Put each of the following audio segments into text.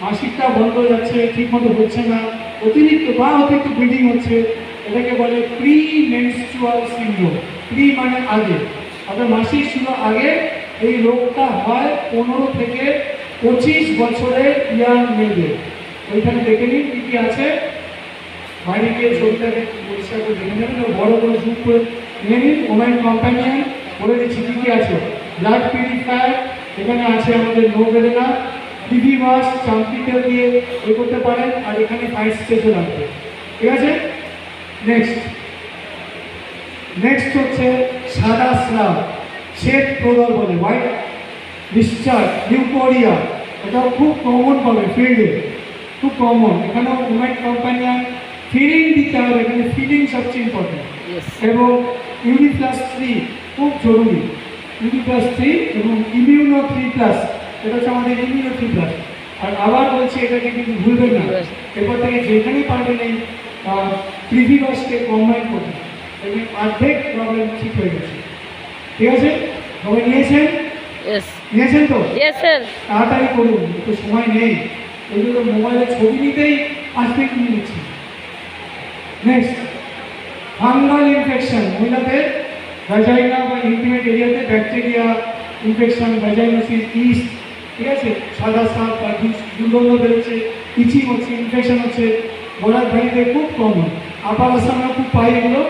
মাসিকটা বন্ধ হয়ে যাচ্ছে, ঠিক মতো হচ্ছে না, অতিরিক্ত ব্লিডিং হচ্ছে, এটাকে বলে প্রি মেনস্ট্রুয়াল সিনড্রোম। প্রি মানে আগে, আপনার মাসিক শুরু আগে এই রোগটা হয় 15 থেকে 25 বছরের ইয়াং মেয়েদের। ওইখানে দেখে নিন কী কী আছে, বাইরে গিয়ে শরীরটাকে পরিষ্কার করে দেখে নেবেন, বড় করে জুম করে নিয়ে নিন। ওমেন কম্প্যানিয়ন বলে দিচ্ছি কী কী আছে। ব্লাড পিউরিফায়ার, এখানে আছে আমাদের নোভেলেনা, পিভি ওয়াশ, চামচিটা দিয়ে এ করতে পারেন, আর এখানে 5 স্টেজও লাগবে। ঠিক আছে, নেক্সট হচ্ছে সাদা স্রাব, শ্বেত প্রদল বলে, হোয়াইট ডিসচার্জ, লিউকোরিয়া, এটাও খুব কমন পাবে ফিল্ডে, খুব কমন। এখানেও ওমেন কম্প্যানিয়ন ফিডিং দিতে হবে, এখানে ফিডিং সবচেয়ে ইম্পর্টেন্ট। এবং ইউরি+3 খুব জরুরি, ইউরি+3 এবং ইমিউনো 3+, এটা হচ্ছে আমাদের ইমিউনো 3+। আর আবার বলছি, এটাকে কিন্তু ভুলবেন না, এরপর থেকে যেখানেই পারবেন এই প্রিভিওয়াসকে কম্বাইন করবেন, এবং অর্ধেক প্রবলেম ঠিক হয়ে গেছে। ঠিক আছে, সবাই নিয়েছেন? নিয়েছেন তো? তাড়াতাড়ি করুন, একটু সময় নেই, ওই জন্য মোবাইলে ছবি নিতেই 5 মিনিট নিয়ে নিচ্ছি। নেক্সট, ফাঙ্গাল ইনফেকশন, মহিলাদের ভ্যাজাইনা বা ইন্টিমেট এরিয়াতে ব্যাকটেরিয়া ইনফেকশন, ভ্যাজাইনোসিস, ইস্ট, ঠিক আছে, সাদা সাপ বা দুর্গন্ধ বেরোচ্ছে, ইচিং হচ্ছে, ইনফেকশন হচ্ছে, গলার ভ্যালিতে খুব কমন। আপার আসামে খুব পাই এগুলো।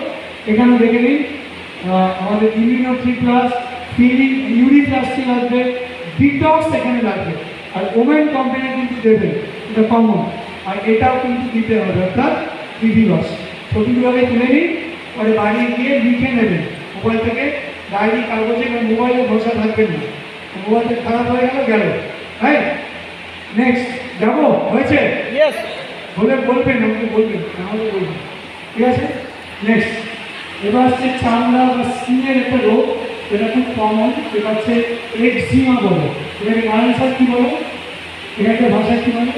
এখানে দেখে নিন, আমাদের ইমিউনো 3+, ফিলিং ইউরি+3 লাগবে, ডিটক্স এখানে লাগবে, আর ওমেন কোম্পানি কিন্তু দেবে, এটা কমন। আর এটাও কিন্তু দিতে হবে, অর্থাৎ পিভি ওয়াশ। ছবিগুলোকে তুলে নিন, পরে বাড়ি গিয়ে লিখে নেবেন মোবাইল থেকে, ডায়েরি কাগজে, বা মোবাইলে বসা থাকবেন না, মোবাইলটা খারাপ হয়ে গেল। হ্যাঁ, নেক্সট যাবো, হয়েছে? বলে বলবেন, আমাকে বলবেন, আমাকে বলবেন। ঠিক আছে, নেক্সট, এবার হচ্ছে চামড়া বা স্কিনের একটা রোগ, এটা খুব কমন, এটা হচ্ছে এক্সিমা বলে। এটাকে নারায়ণ স্যার কী বলে, এটাকে ভাষায় কী বলে?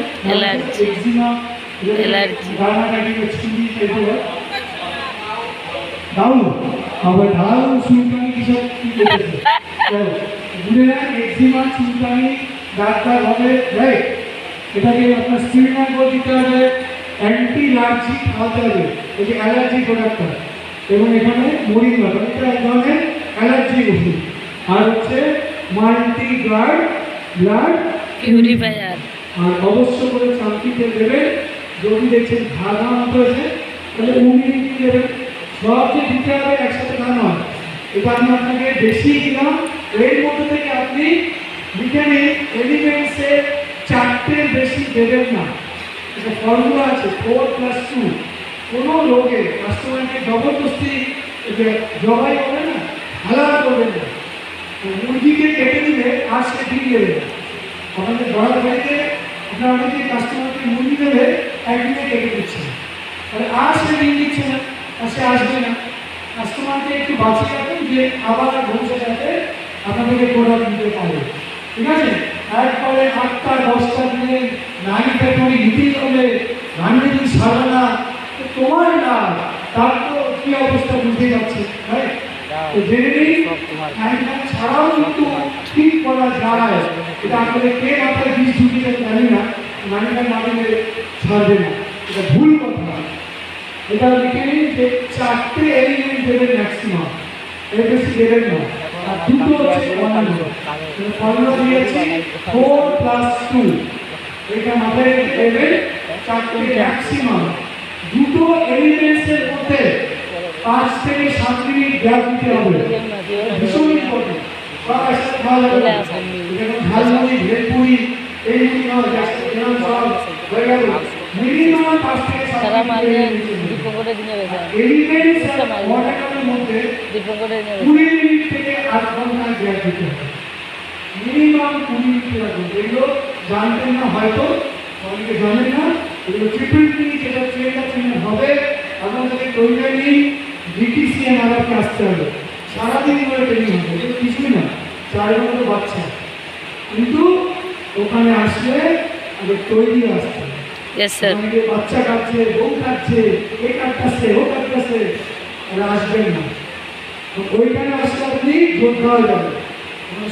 এক্সিমা, দারুণ, আবার ধারালো চুলকানি, কিসব কি করতেছে, বুঝে যান, এক্সিমা, চুলকানি, ডাক্তার হবে, রাইট? এটাকে আপনার স্টিমিনার করে দিতে হবে, অ্যান্টি-অ্যালার্জি খাওয়াতে হবে, এই যে অ্যালার্জি প্রোডাক্টটা, এবং এখানে মরিঙ্গা, এটা এক ধরনের অ্যালার্জি ওষুধ। আর হচ্ছে মাল্টিগার্ড ব্লাড পিউরিফায়ার, আর অবশ্য করে চামচিতে দেবেন, যদি দেখছেন ঘা মতো আছে তাহলে উমিনি দেবেন। সব যে দিতে হবে একসাথে তা নয়, এটা আমি আপনাকে বেশি দিলাম, এর মধ্যে থেকে আপনি ভিটামিন এলিমেন্টসের 4টের বেশি দেবেন না। এটা ফর্মুলা আছে 4+2। কোনো রোগে কাস্টমারকে জবরদস্তি জবাই হবে না, হালাল করবেন না। মুরগিকে কেটে দিলে আর সে ডিম দেবে না। আমাদের ঘরের বাড়িতে আপনার অনেকে কাস্টমারকে মুরগি দেবে, একদিনে কেটে দিচ্ছে, তাহলে আর সে ডিম দিচ্ছে না, আর সে আসবে না। কাস্টমারকে একটু বাঁচিয়ে রাখুন, যে আবার ভবিষ্যতে আপনাদেরকে প্রোডাক্ট দিতে পারে। ঠিক আছে, তারপরে 8টা 10টা দিনে নারী পেটনি নিতেই হবে, নারী যদি সারবে না তোমার না, তার তো কি অবস্থা বুঝতে যাচ্ছে, তাই তো জেনে নিন। ছাড়াও কিন্তু ঠিক করা যায়, এটা আমাদের কে মাথায় বীজ ঢুকিয়ে জানি না, নারীরা না দিলে ছাড়বে না, এটা ভুল কথা। এটা লিখে নিন যে 4টে এলিমেন্ট দেবেন ম্যাক্সিমাম, এর বেশি দেবেন না। আর দুটো হচ্ছে ফর্মুলা দিয়েছি 4+2, এটা মাথায় দেবেন, 4টে ম্যাক্সিমাম। দুটো এলিমেন্টসের মধ্যে 5 থেকে 7 মিনিট গ্যাপ দিতে হবে, ভীষণ ইম্পর্টেন্ট। ঝালমুড়ি, ভেলপুরি, এইগুলি নয়, হয়ে গেল মিনিমাম 5 থেকে 7 মিনিট। এলিমেন্টস ওয়াটারের মধ্যে 20 মিনিট থেকে 8 ঘন্টা গ্যাপ দিতে হবে, মিনিমাম 20 মিনিট রাখুন। এগুলো জানতেন না হয়তো, অনেকে জানেন না, এগুলো ট্রিপল যেটা ট্রেন হবে, আপনাদেরকে তৈরি নিয়ে ডিটিসিএন আলাপকে আসতে হবে, সারাদিন ধরে ট্রেনিং হবে, এগুলো কিছুই না, 4 ঘন্টা বাচ্চা, কিন্তু ওখানে আসলে আমাদের তৈরি আসতে হবে। বাচ্চা কাটছে, বউ কাটছে, এ কাটতেছে, ও কাটতেছে, ওরা আসবেন না। তো ওইখানে আসলে আপনি যোদ্ধা হয়ে যাবেন,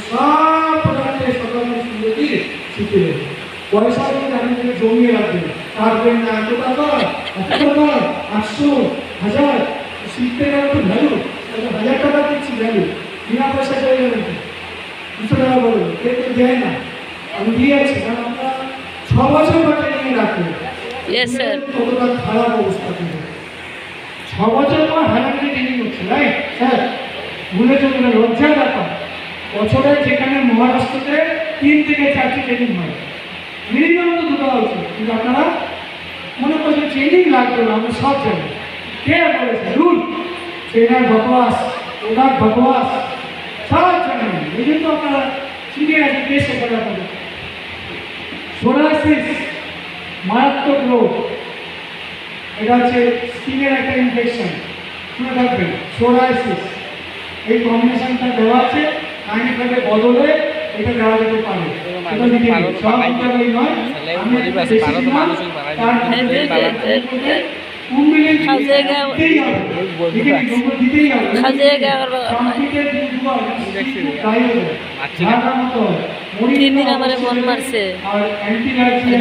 সব প্রোডাক্টে সকাল সুন্দর শিখে দেবেন। পয়সা কিন্তু আপনি জমিয়ে রাখবেন, কাটবেন না, এত টাকা 800 1000 শিখতে গেলে তো ভ্যালু, 1000 টাকা দিচ্ছি ভ্যালু, বিনা পয়সা চলে যাবেন 200 টাকা বলুন, কেউ তো দেয় না, আমি দিয়ে আছি, কারণ আপনারা 6 বছর বাচ্চা নিয়ে রাখবেন। কতটা খারাপ অবস্থা কিন্তু 6 বছর পর হারাকে ট্রেনিং হচ্ছে, রাইট স্যার? ভুলে চলে গেলে লজ্জার ব্যাপার। বছরে যেখানে মহারাষ্ট্রতে 3 থেকে 4টি ট্রেনিং হয়, মিনিমাম তো 2টা হচ্ছে, কিন্তু আপনারা মনে করছেন ট্রেনিং লাগবে না, আমরা সব জানি। কে বলেছে? রুল ট্রেনার বকওয়াস, ওনার বকওয়াস, সব জানেন। এই জন্য আপনারা শিখে গেছেন দেশে করা হবে। সোরাইসিস মারাত্মক রোগ, এটা হচ্ছে স্কিনের একটা ইনফেকশন, শুনে থাকবেন সোরাইসিস। এই কম্বিনেশনটা দেওয়া আছে, আইনিভাবে বদলে এটা দেওয়া যেতে পারে। এটা দিকে সব জায়গায় নয়, আমি বেশি না, তার তিন দিন আমার মন মারছে,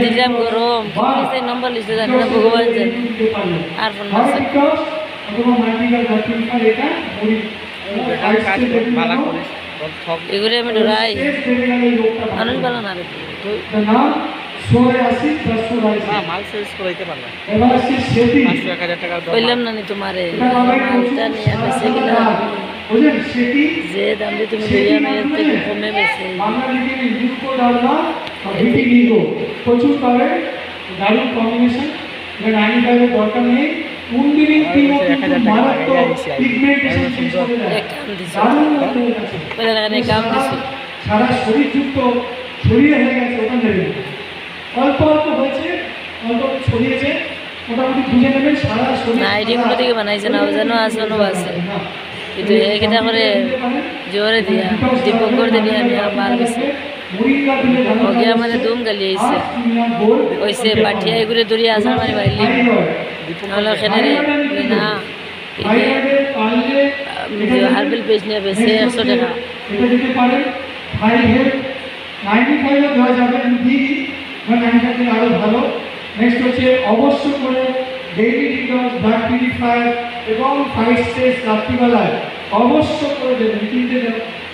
দিলাম গরম, নম্বর লিখতে জানি না, ভগবান জানে, আর ফোন মারছে। এগুলো আমি ডরাই, মানুষ ভালো না রে, বললাম না নি তোমারে মালটা নিয়ে বেঁচে গেলাম, যে দাম দিয়ে তুমি লইয়া নিয়ে থেকে কমে বেঁচে প্রচুর পাবে, দারুণ কম্বিনেশন, দরকার নেই। সারা শরীর যুক্ত ছড়িয়ে হয়ে গেছে, ওখান থেকে অল্প অল্প হয়েছে, অল্প ছড়িয়েছে, মোটামুটি বুঝে নেবেন সারা শরীর। না এটিগুলো থেকে বানাইছে না, যেন আসনো আছে, কিন্তু এইটা করে জোরে দিয়া দীপঙ্কর দিয়ে আমি মার গেছে, ওকে আমাদের দুম গালি আইছে, ওইসে পাঠিয়া এগুলো দৌড়িয়ে আসার মানে বাইলি নাহলে ওখানে না হার্বেল পেজ নিয়ে বেশি 100 টাকা। আরো ভালো। নেক্সট হচ্ছে অবশ্য করে ডেইলি ডিটক্স, ব্লাড পিউরিফায়ার এবং 5 স্টেজ রাত্রিবেলায় অবশ্য করে দেবেন, কিন্তু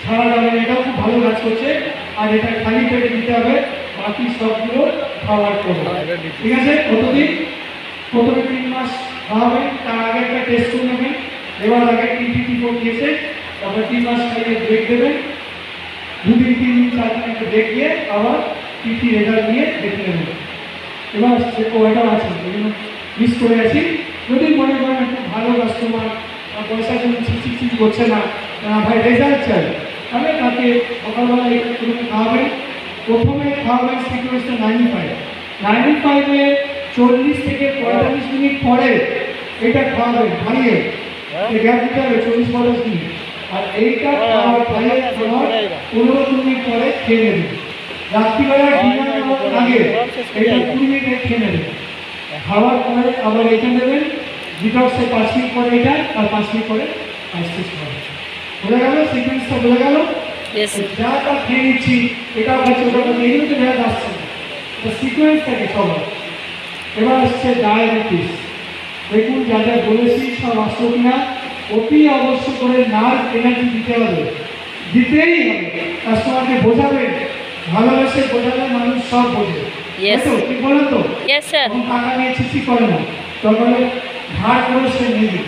ছাড়া যাবে না, এটাও খুব ভালো কাজ করছে। আর এটা খালি পেটে দিতে হবে, বাকি সবগুলো খাওয়ার পরে, ঠিক আছে? কতদিন? প্রথমে 3 মাস খাওয়াবেন, তার আগে একটা টেস্ট করে নেবেন, এবার আগে টিপি দিয়েছে, তারপর 3 মাস খাইয়ে ব্রেক দেবেন, 2 দিন 3 দিন 4 দিন একটা ব্রেক দিয়ে আবার টিপি রেজাল্ট নিয়ে দেখে নেবেন। এবার সে কয়টা আছে মিস করে আছি, যদি মনে করেন একটু ভালো কাস্টমার, পয়সার জন্য চিকচিক করছে না, ভাই রেজাল্ট চাই, তাহলে তাকে সকালবেলা একটু খাওয়াবেন। প্রথমে খাওয়াবেন সিকোয়েন্সটা 95-এ 40 থেকে 45 মিনিট পরে এটা খাওয়াবেন, খাইয়ে গ্যাপ দিতে হবে 40-45 মিনিট, আর এইটা খাওয়ার খাইয়ে 15 মিনিট পরে খেয়ে নেবেন। রাত্রিবেলা ডিনার করার আগে এটা 20 মিনিট খেয়ে নেবেন, খাওয়ার পরে আবার এটা নেবেন, ডিটক্সে 5 মিনিট পরে এটা, আর 5 মিনিট পরে আইসক্রিম খাওয়াবেন। বোঝা গেল? সিকোয়েন্সটা বোঝা গেল? যাটা খেয়ে নিচ্ছি এটাও খাচ্ছি, ওটা খাচ্ছি, এই জন্য ব্যাগ আসছে না, সিকোয়েন্স থাকে সবার। এবার আসছে ডায়াবেটিস। দেখুন যা যা বলেছি সব আসছে কিনা, অতি অবশ্য করে নার্ভ এনার্জি দিতে হবে, দিতেই হবে। কাস্টমারকে বোঝাবেন, ভালোবেসে বোঝালে মানুষ সব বোঝে, ঠিক বলেন তো? টাকা নিয়ে চিঠি করে না, তখন ধার করে সে নেবে।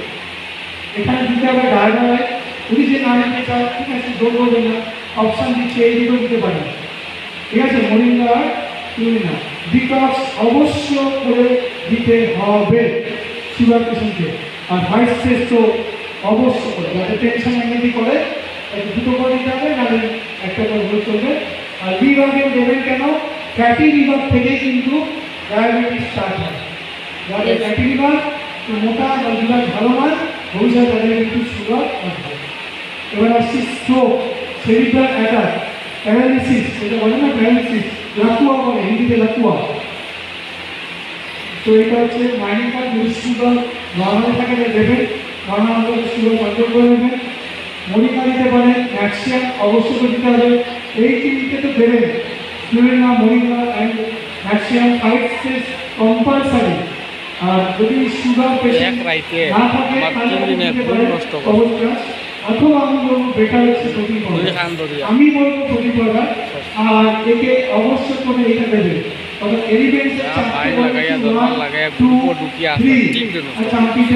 এখানে দিতে হবে ডায়াবেটিস, উনি যে না নিতে চায়, ঠিক আছে, জোর করবে না, অপশান দিচ্ছে, এই দুটো দিতে পারে, ঠিক আছে? মরিঙ্গা না, ডিটক্স অবশ্য করে দিতে হবে সুগার পেশেন্টকে। আর হোয়াইট স্টেজ তো অবশ্য করে, যাতে টেনশন এমনি করে দুটো করে দিতে হবে, নাহলে একটা করে হয়ে চলবে। আর লিভারকে দেবেন কেন? ফ্যাটি লিভার থেকেই কিন্তু ডায়াবেটিস স্টার্ট হয়। যাদের ফ্যাটি লিভার মোটা বা লিভার ভালো নয়, ভবিষ্যৎ তাদের কিন্তু সুগার আসবে। এবার আসছি স্ট্রোক, সেরিব্রাল অ্যাটাক, প্যারালিসিস, এটা বলে না প্যারালিসিস, লাকুয়া বলে হিন্দিতে, লাকুয়া। তো এটা হচ্ছে মাইনিকার সুগার নর্মাল থাকে দেবেন, নর্মাল সুগার কন্ট্রোল করে নেবেন। মরিকা দিতে পারেন, ম্যাক্সিয়াম অবশ্যই দিতে হবে, এই তিনটে তো দেবেন, স্টুডেন্ট না মরিকা অ্যান্ড ম্যাক্সিমাম 5 স্টেজ কম্পালসারি। আর যদি সুগার পেশেন্ট না থাকে অবস্থা, অথবা আমি বলবো বেটার হচ্ছে প্রোটিন পাউডার, আমি বলবো প্রোটিন পাউডার। আর একে অবশ্য করে এটা দেবে, তবে এলিভেন্সের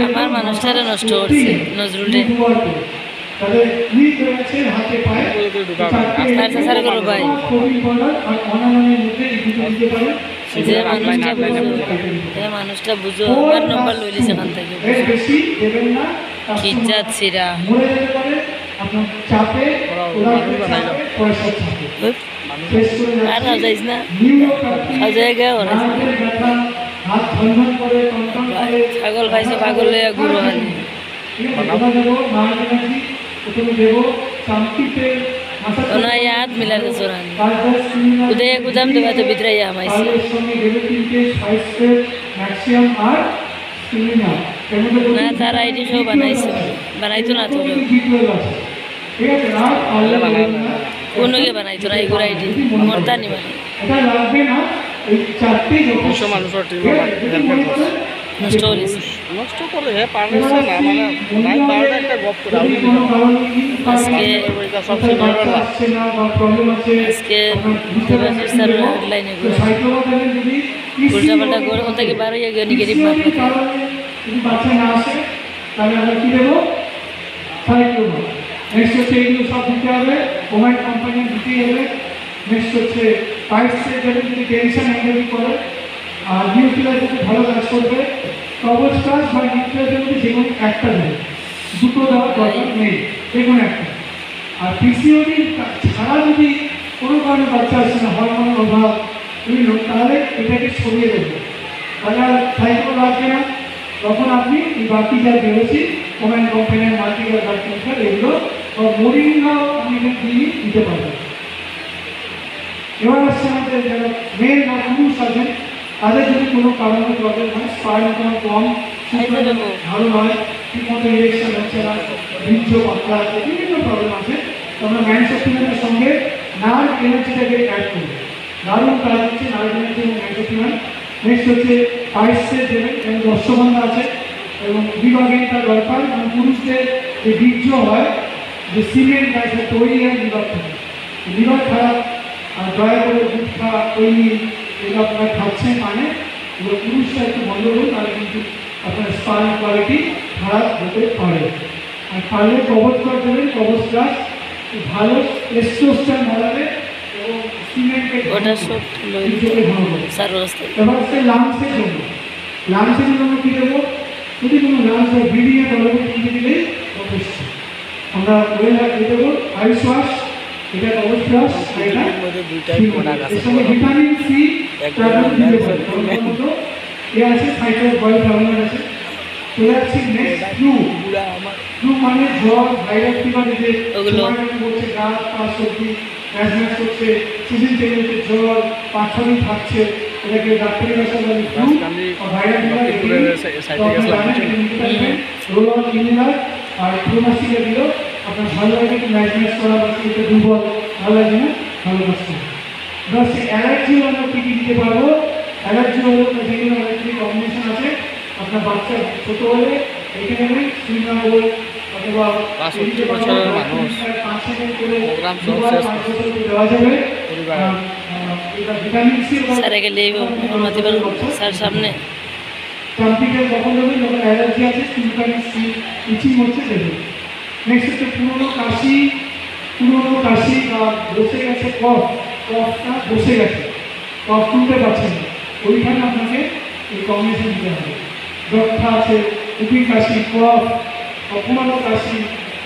আমার মানুষটারে নষ্ট করছে নজরুলে তাহলে উইক রয়েছে হাতে পায়ে আপনার চাচার করো ভাই প্রোটিন পাউডার আর অনানের মধ্যে এই দুটো দিতে পারে। যে মানুষটা বুঝো আমার নম্বর লইলি সেখান থেকে এর বেশি দেবেন না, খিজ্জাত সিরা মরে যেতে পারে আপনার চাপে, পয়সা চাপে। শেষ করে আর যাইস না নিউরোপ্যাথি, জায়গা নার্ভের ব্যথা, হাত ধনধন করে টনটন করে, ছাগল খাইছে পাগল লইয়া গুরু হানি এটা দেবো মহারাজি, প্রথমে দেবো চামচিতে মাসাজ ওনা ইয়াদ মিলাতে চোরানি কার্ডাস ক্লিনার, উদয় কুদাম দেবা তো বিদ্রাই আমাইছে তার সঙ্গে দেবে 3টে 5 স্টেপ ম্যাক্সিমাম আর ক্লিনার। এর মধ্যে না তার আইডি সব বানাইছে বানাইতো না তো B12 আছে, ঠিক আছে? আর আলাদা বানাবে না, কোনকে বানাইতো না এগুলো আইডি মরতা নি মানে এটা লাগবে না। এই চারটি যথেষ্ট মানুষের টিম নষ্ট হয়েছে নষ্ট করে পারছে না, মানে নাই 12টা একটা গপ করে যদি কোনো কারণে আজকে সবচেয়ে বড় ব্যাপার। আসছে না বা প্রবলেম আছে, আজকে দেবাশিস স্যার হেডলাইনে তো সাইক্লোমা দেবেন। যদি উল্টাপাল্টা করে ওখান থেকে বার হয়ে গিয়ে নেগেটিভ মার্ক PCOD কারণে যদি বাচ্চা না আসে, তাহলে আমরা কি দেবো? সাইক্লোমা। নেক্সট হচ্ছে এইগুলো সব দিতে হবে, ওমেন কোম্পানি দিতেই হবে। নেক্সট হচ্ছে 5 স্টেজ দেবে যদি টেনশন হ্যান্ডেল করে, আর নিউক্লিয়ার যদি ভালো কাজ করবে, কবচ কাজ বা নিউক্লিয়ারের মধ্যে যে কোনো একটা দেবে, দুটো দেওয়ার দরকার নেই, যে কোনো একটা। আর পিসিওডি ছাড়া যদি কোনো কারণে বাচ্চা আসছে না, হরমোনের অভাব বিভিন্ন, তাহলে এটাকে সরিয়ে দেবে, তাহলে আর সাইকেল লাগবে না। তখন আপনি এই বাকি যা বেরোচ্ছি ওমেন কোম্পানির মাল্টিগার বাচ্চা এগুলো বা মরিঙ্গাও আপনি এখানে দিয়ে দিতে পারবেন। এবার আসছে আমাদের যারা মেল বা পুরুষ আছেন, তাদের যদি কোনো কারণে প্রবলেম হয়, স্পার্ম কাউন্ট কম, শুক্রাণু ভালো নয়, ঠিকমতো ইলেকশন হচ্ছে না, বীর্য পাতলা আছে, বিভিন্ন প্রবলেম আছে, তোমরা ম্যানসেপ্টিমেন্টের সঙ্গে নার্ভ এনার্জিটাকে অ্যাড করবে। দারুণ কাজ হচ্ছে নার্ভ এনার্জি এবং ম্যানসেপ্টিমেন্ট। নেক্সট হচ্ছে 5 স্টেজ দেবেন এবং দর্শবন্ধা আছে এবং বিভাগে তার দরকার, মানে পুরুষদের যে বীর্য হয়, যে সিমেন্ট আছে তৈরি হয় লিভার থেকে, লিভার খারাপ, আর দয়া করে দুধ খাওয়া তৈরি এগুলো আপনারা খাচ্ছেন, মানে এগুলো পুরুষরা একটু বন্ধ করুন, তাহলে কিন্তু আপনার স্পার্ম কোয়ালিটি খারাপ হতে পারে। আর পারলে কবচ করে দেবেন, কবচ প্লাস ভালো টেস্টোস্টেরন বাড়াবে এবং সিমেন্টের ওটা সব বীর্যকে ঘন করবে। স্যার অবস্থা এবার হচ্ছে লাংসের জন্য, লাংসের জন্য কী দেবো? যদি কোনো লাংস বা ব্রিডিংয়ের প্রবলেম কিনে দিলেই যথেষ্ট। আমরা ওয়েল দেবো আইস ওয়াশ, এটা কবচ প্লাস, এটা দুইটাই প্রোডাক্ট আছে, এর সঙ্গে ভিটামিন সি ট্যাবলেট দিতে পারেন। এ আছে সাইট্রাস বয়েল ফর্মুলা আছে। চলে যাচ্ছি নেক্সট ফ্লু। ফ্লু মানে জ্বর, ভাইরাস ফিভার, যে ওগুলো বলছে গা পা সর্দি ম্যাজম্যাজ করছে, সিজন চেঞ্জ হচ্ছে, জ্বর 5-6 দিন থাকছে, এটাকে ডাক্তারি ভাষা বলে ফ্লু বা ভাইরাস ফিভার। রোল অন ইমিউনার আর প্রোমাস্টিকা দিলেও আপনার ভালো লাগে, একটু ম্যাজম্যাজ করা বা শরীরটা দুর্বল ভালো লাগে না, ভালো কাজ করে। প্লাস অ্যালার্জি আমরা কী কী দিতে পারবো? অ্যালার্জি হলো যেগুলো অ্যালার্জি কম্বিনেশন আছে, আপনার বাচ্চা ছোটো হলে এখানে শ্রীনগর অথবা 65 বছরের মানুষ 5 সেকেন্ড করে প্রোগ্রাম দুবার শেষ 5 বছর দেওয়া যাবে। এটা ভিটামিন সি স্যার গেলে মাতিবার স্যার সামনে কম্পিউটার কখন দেবেন? যখন অ্যালার্জি আছে, ভিটামিন সি ইচিং হচ্ছে দেবে। নেক্সট হচ্ছে পুরোনো কাশি বা বসে গেছে কফটা বসে গেছে, কফ তুলতে পারছে না, ওইখানে আপনাকে এই কম্বিনেশন দিতে হবে। যক্ষা আছে, উপিং কাশি, কফ, পুরোনো কাশি,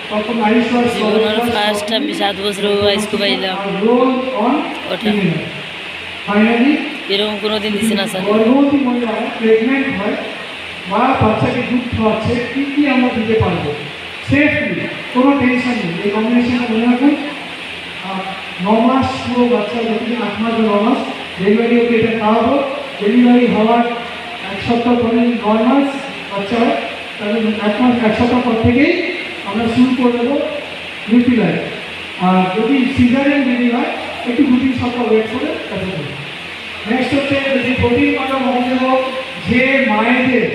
তখন আইস ওয়াশ, জীবনের ফার্স্ট আমি 7 বছর আইসকু পাইলাম রোল অন ওটা ফাইনালি এরকম কোনো দিন দিছে না স্যার। গর্ভবতী মহিলা প্রেগনেন্ট হয় বা বাচ্চাকে দুধ খাওয়াচ্ছে, কী কী আমরা দিতে পারবো সেফলি, কোনো টেনশন নেই। এই কম্বিনেশনটা মনে রাখুন। 9 মাস পুরো বাচ্চা, যতদিন 8 মাস বা 9 মাস ডেলিভারি অবধি এটা খাওয়াবো। ডেলিভারি হওয়ার 1 সপ্তাহ পরে 9 মাস বাচ্চা হয়, তাহলে 1 সপ্তাহ পর থেকেই আমরা শুরু করে দেবো নিউট্রিলাইট। আর যদি সিজারিয়ান বেবি হয়, একটু 2-3 সপ্তাহ ওয়েট করে তারপরে দেবো। নেক্সট হচ্ছে যদি প্রোটিন মাত্রা মহাদেব যে মায়েদের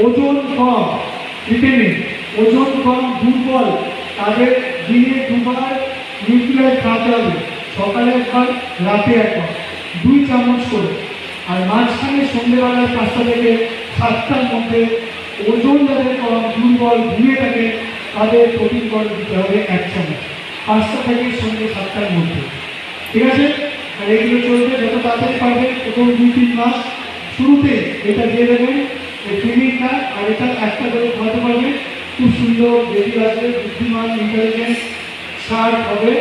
ওজন কম, ভিটামিন ওজন কম, দুর্বল, তাদের দিনে দুবার নিউক্লিয়ার খাওয়াতে হবে, সকালে একবার, রাতে একবার, 2 চামচ করে। আর মাঝখানে সন্ধ্যেবেলায় 5টা থেকে 7টার মধ্যে ওজন যাদের কম, দুর্বল, ঘুমিয়ে থাকে, তাদের প্রোটিন পাউডার দিতে হবে 1 চামচ, 5টা থেকে সন্ধ্যে 7টার মধ্যে। ঠিক আছে? আর এগুলো চলবে যত তাড়াতাড়ি পারবে, প্রথম 2-3 মাস শুরুতে এটা দিয়ে দেবেন, ক্লিনিকটা, আর এটা একটা করে খাওয়াতে পারবে। খুব সুন্দর বেবি আসবে, বুদ্ধিমান, ইন্টেলিজেন্ট, শার্প হবে,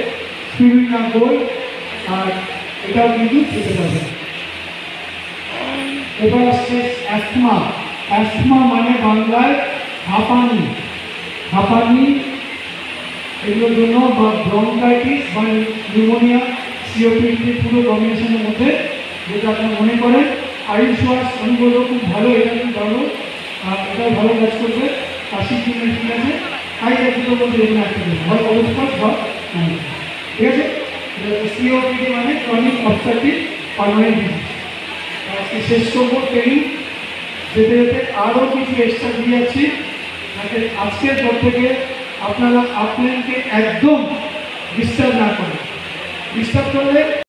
স্পিরুলিনা গোল্ড, আর এটাও কিন্তু খেতে পারবে। এবার আসছে অ্যাসমা। অ্যাসমা মানে বাংলায় হাঁপানি। হাঁপানি এগুলোর জন্য, বা ব্রঙ্কাইটিস বা নিউমোনিয়া, সিওপিডি পুরো কম্বিনেশনের মধ্যে, যেটা আপনি মনে করেন আইনশ্বাস আমি বলবো খুব ভালো, এটা খুব ভালো, এটাও ভালো কাজ করবে। কাশির জন্য ঠিক আছে, হাই জাতীয় বলতে এগুলো একটা দিন হয় অবস্থান বা ঠিক আছে। সিওপিডি মানে ক্রনিক অবস্ট্রাকটিভ পালমোনারি ডিজিজ। আজকে শেষ করবো ট্রেনিং, যেতে যেতে আরও কিছু এক্সট্রা দিয়ে যাচ্ছি, যাতে আজকের পর থেকে আপনারা আপনাকে একদম ডিস্টার্ব না করেন। ডিস্টার্ব করলে